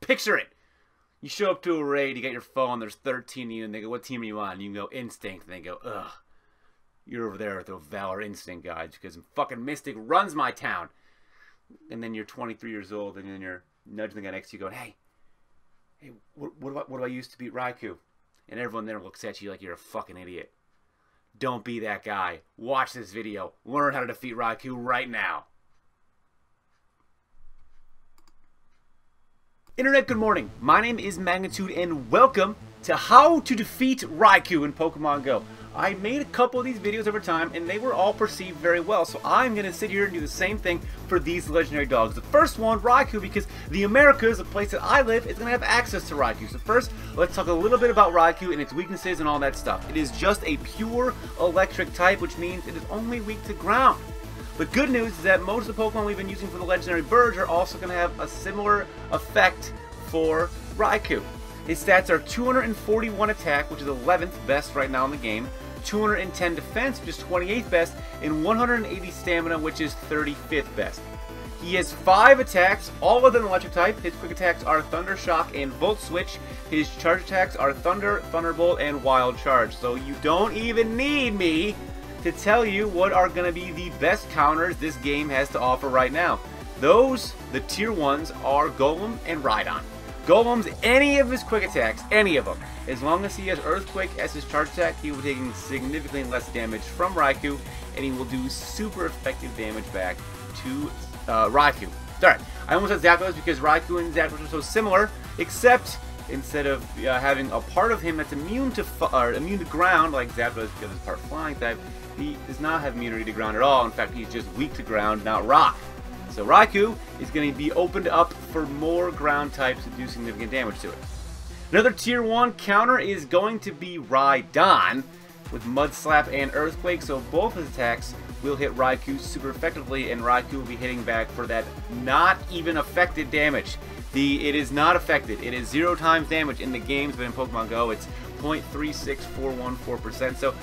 picture it. You show up to a raid, you got your phone, there's 13 of you, and they go, what team are you on? You can go Instinct, and they go, ugh. You're over there with the Valor Instinct guys because fucking Mystic runs my town. And then you're 23 years old, and then you're nudging the guy next to you going, hey, what do I use to beat Raikou? And everyone there looks at you like you're a fucking idiot. Don't be that guy. Watch this video. Learn how to defeat Raikou right now. Internet, good morning. My name is Magnitude, and welcome to How to Defeat Raikou in Pokemon Go. I made a couple of these videos over time, and they were all perceived very well, so I'm going to sit here and do the same thing for these legendary dogs. The first one, Raikou, because the Americas, the place that I live, is going to have access to Raikou. So first, let's talk a little bit about Raikou and its weaknesses and all that stuff. It is just a pure electric type, which means it is only weak to ground. The good news is that most of the Pokemon we've been using for the legendary birds are also going to have a similar effect for Raikou. His stats are 241 attack, which is 11th best right now in the game, 210 defense, which is 28th best, and 180 stamina, which is 35th best. He has 5 attacks, all of them electric type. His quick attacks are Thunder Shock and Volt Switch. His charge attacks are Thunder, Thunderbolt, and Wild Charge. So you don't even need me to tell you what are going to be the best counters this game has to offer right now. Those, the tier 1s, are Golem and Rhydon. Golem's any of his quick attacks, any of them, as long as he has Earthquake as his charge attack, he will be taking significantly less damage from Raikou, and he will do super effective damage back to Raikou. Alright, I almost said Zapdos because Raikou and Zapdos are so similar, except instead of having a part of him that's immune to ground, like Zapdos because it's part flying type, he does not have immunity to ground at all. In fact, he's just weak to ground, not rock. So Raikou is going to be opened up for more ground types to do significant damage to it. Another tier 1 counter is going to be Rhydon with Mud Slap and Earthquake, so both his attacks will hit Raikou super effectively, and Raikou will be hitting back for that not even affected damage. It is not affected. It is 0 times damage in the games, but in Pokemon Go it's 0.36414%. So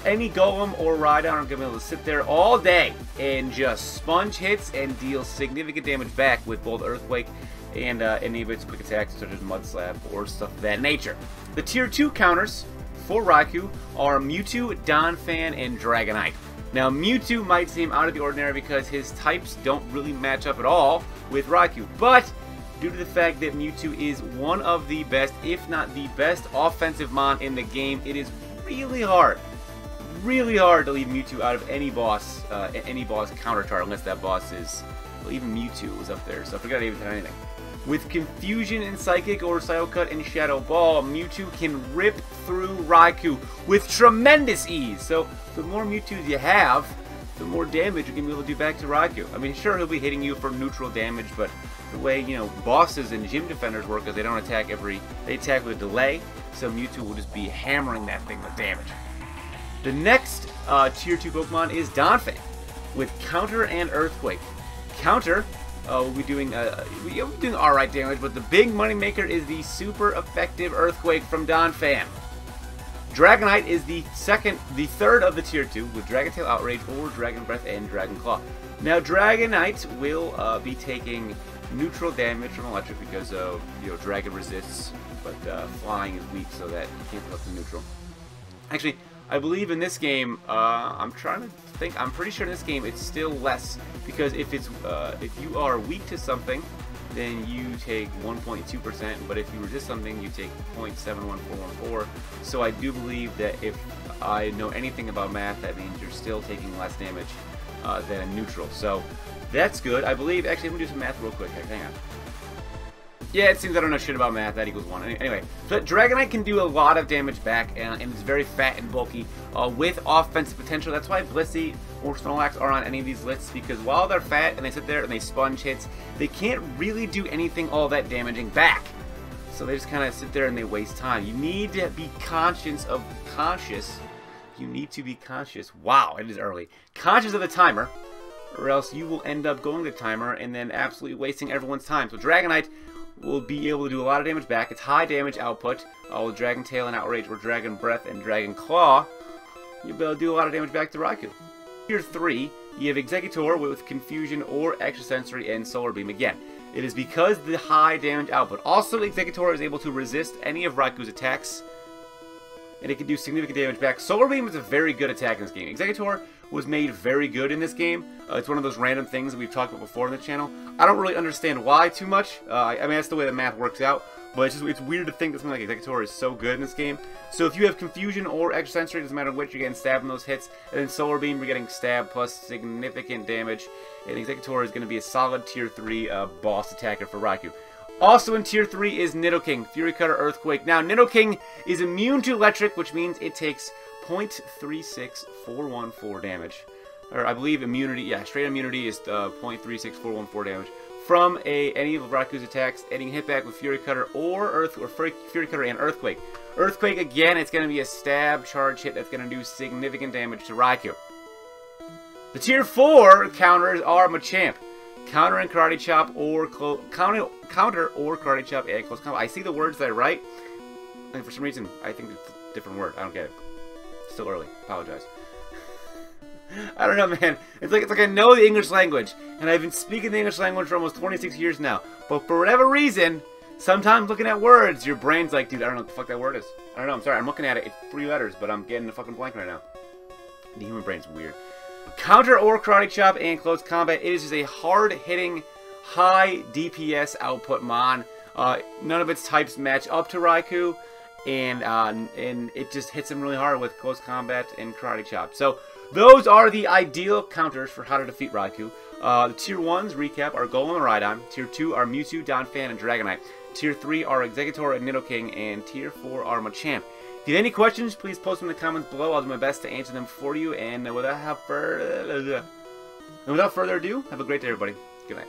any Golem or Rhydon are going to be able to sit there all day and just sponge hits and deal significant damage back with both Earthquake and any of its quick attacks such as Mud Slap or stuff of that nature. The tier 2 counters for Raikou are Mewtwo, Donphan, and Dragonite. Now Mewtwo might seem out of the ordinary because his types don't really match up at all with Raikou, but due to the fact that Mewtwo is one of the best, if not the best, offensive mon in the game, it is really hard to leave Mewtwo out of any boss counter chart, unless that boss is, well, even Mewtwo was up there, so I forgot to even tell anything. With Confusion and Psychic or Psycho Cut and Shadow Ball, Mewtwo can rip through Raikou with tremendous ease. So the more Mewtwo's you have, the more damage you can be able to do back to Raikou. I mean, sure, he'll be hitting you for neutral damage, but the way, you know, bosses and gym defenders work is they don't attack they attack with a delay, so Mewtwo will just be hammering that thing with damage. The next tier 2 Pokemon is Donphan with Counter and Earthquake. Counter will be doing alright damage, but the big money maker is the super effective Earthquake from Donphan. Dragonite is the third of the tier 2 with Dragon Tail, Outrage, or Dragon Breath and Dragon Claw. Now Dragonite will be taking neutral damage from electric because Dragon resists, but flying is weak, so that you can't put up the neutral. Actually, I believe in this game, I'm pretty sure in this game it's still less, because if you are weak to something, then you take 1.2%, but if you resist something, you take 0.71414. So I do believe that if I know anything about math, that means you're still taking less damage than a neutral. So that's good. I believe, actually, let me do some math real quick. Hang on. Yeah, it seems I don't know shit about math. That equals 1. Anyway, so Dragonite can do a lot of damage back, and it's very fat and bulky with offensive potential. That's why Blissey or Snorlax are on any of these lists, because while they're fat and they sit there and they sponge hits, they can't really do anything all that damaging back. So they just kind of sit there and they waste time. You need to be conscious. You need to be conscious. Wow, it is early. Conscious of the timer, or else you will end up going to the timer and then absolutely wasting everyone's time. So Dragonite will be able to do a lot of damage back. It's high damage output with Dragon Tail and Outrage or Dragon Breath and Dragon Claw. You'll be able to do a lot of damage back to Raikou. Tier 3, you have Executor with Confusion or Extrasensory and Solar Beam. Again, It is because of the high damage output. Also, Exeggutor is able to resist any of Raikou's attacks, and it can do significant damage back. Solar Beam is a very good attack in this game. Exeggutor was made very good in this game. It's one of those random things that we've talked about before on the channel. I don't really understand why too much. I mean, that's the way the math works out. But it's weird to think that something like Exeggutor is so good in this game. So if you have Confusion or Extra Sensory, doesn't matter which, you're getting stabbed in those hits. And then Solar Beam, you're getting stabbed plus significant damage. And Exeggutor is going to be a solid Tier 3 boss attacker for Raikou. Also in Tier 3 is Nidoking, Fury Cutter, Earthquake. Now, Nidoking is immune to Electric, which means it takes 0.36414 damage. Or I believe immunity, yeah, straight immunity is 0.36414 damage from any of Raikou's attacks, and you can hit back with Fury Cutter or Fury Cutter and Earthquake. Earthquake, again, it's going to be a stab charge hit that's going to do significant damage to Raikou. The Tier 4 counters are Machamp. Counter and Karate Chop or counter or Karate Chop and close combat. I see the words that I write, and for some reason I think it's a different word. I don't get it. Still early. Apologize. I don't know, man. It's like I know the English language, and I've been speaking the English language for almost 26 years now. But for whatever reason, sometimes looking at words, your brain's like, dude, I don't know what the fuck that word is. I don't know. I'm sorry. I'm looking at it. It's 3 letters, but I'm getting a fucking blank right now. The human brain's weird. Counter or Karate Chop and close combat. It is just a hard-hitting, high DPS output mon. None of its types match up to Raikou, and it just hits him really hard with close combat and Karate Chop. So those are the ideal counters for how to defeat Raikou. The Tier 1s, recap, are Golem and Rhydon. Tier 2 are Mewtwo, Donphan, and Dragonite. Tier 3 are Exeggutor and Nidoking, and Tier 4 are Machamp. If you have any questions, please post them in the comments below. I'll do my best to answer them for you. And without further ado, have a great day, everybody. Good night.